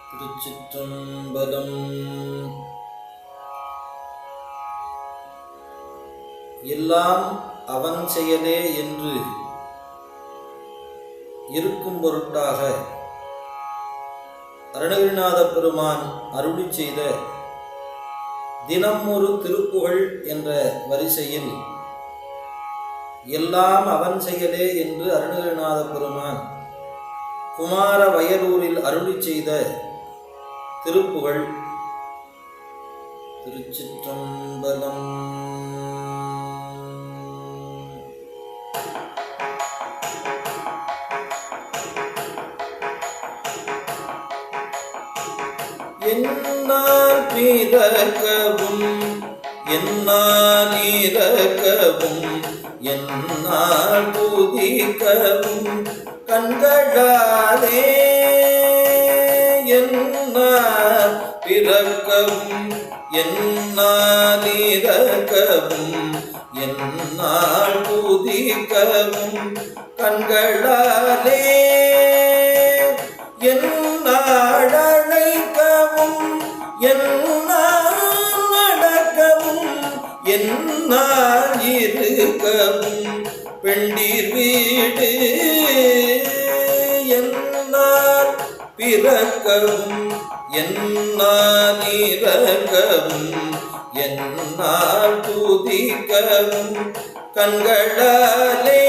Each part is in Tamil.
திருச்சிற்றம்பலம். எல்லாம் அவன் செயலே என்று இருக்கும் பொருட்டாக அருணகிரிநாத பெருமான் அருளி செய்த தினம் ஒரு திருப்புகழ் என்ற வரிசையில் எல்லாம் அவன் செயலே என்று அருணகிரிநாத பெருமான் குமார வயலூரில் அருளி செய்த திருப்புகழ். திருச்சிற்றம்பலம். என்னால் பிறக்கவும் என்னால் இறக்கவும் என்னால் துதிக்கவும் கண்களாலே என்னால் பிறக்கவும் என்னால் இறக்கவும் என்னால் துதிக்கவும் கண்களாலே என்னால் அழைக்கவும் என்னால் நடக்கவும் என்னால் இருக்கவும் பெண்டீர் வீடு என்னால் பிறக்கவும் என்னால் இறக்கவும் என்னால் துதிக்கவும் கண்களாலே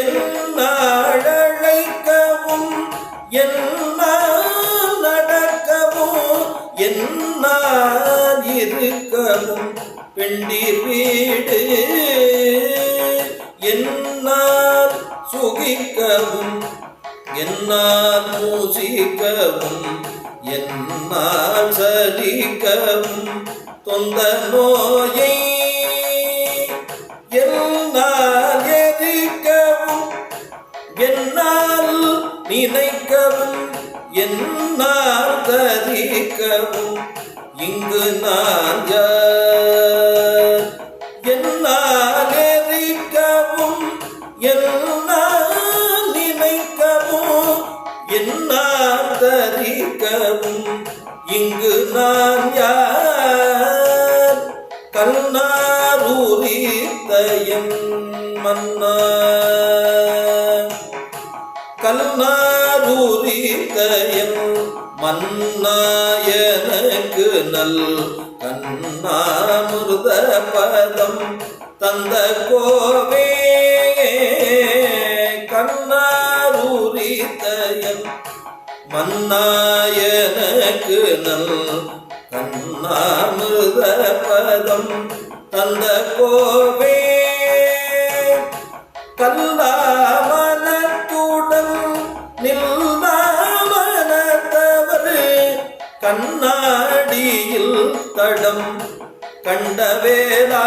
என்னால் அழைக்கவும் என்னால் நடக்கவும் என்னால் இருக்கவும் பெண்டீர் வீடு என்னால் சுகிக்கவும் என்னால் மூசிக்கவும் என்னால் சலிக்கவும் தொந்த நோயை என்னால் எரிக்கவும் என்னால் நினைக்கவும் என்னால் தரிக்கவும் இங்கு நான் யார் என்னால் எரிக்கவும் என்னால் நினைக்கவும் என்னால் தரிக்கவும் இங்கு நான் யார் கண்ணார் உரித்த என் மன்னா கண்ணார் உரித்த என் மன்னா எனக்கு நல் கண்ணாமிர்த பதம் தந்த கோவே கண்ணார் உரித்த என் மன்னா எனக்கு நல் கண்ணாமிர்த பதம் தந்த கோவே கல்லாமனத்துடன் நில்லாமனத்தவர் கண்ணாடியில் தடம் கண்டவேலா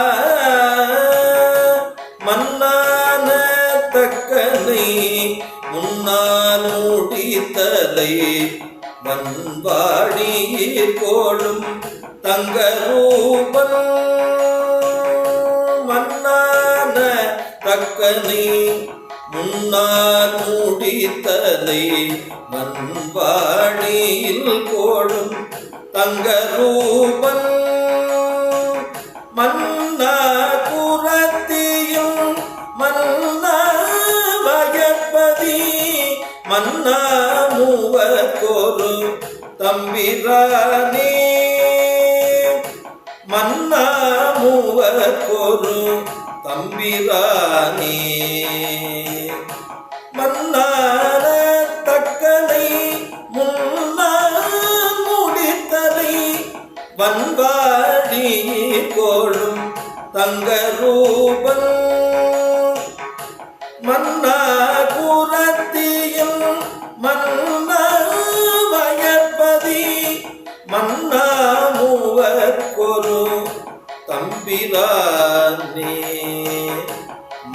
மன்னான தக்கனை முன்னால் முடித்தலை வன்பாடியில் கோடும் தங்க ரூபன் மன்னான தக்கனை முன்னால் முடித்தலை வன்பாடியில் கோடும் தங்க ரூபன் மன்னா குரத்தியும் மன்னா வயற்பதி மன்னா மூவர்கொரு தம்பிரானே மன்னா மூவர்கொரு தம்பிரானே மன்னான தக்கனை முன்னால் முடித்தலை வன்பாடி கோடும் தங்க ரூபன் மன்னா குரத்தியும் மன்னா வயற்பதி மன்னா மூவர்கொரு தம்பிரானே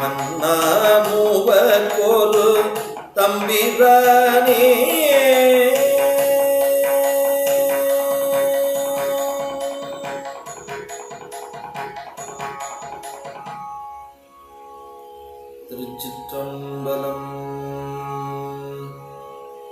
மன்னா மூவர்கொரு தம்பிரானே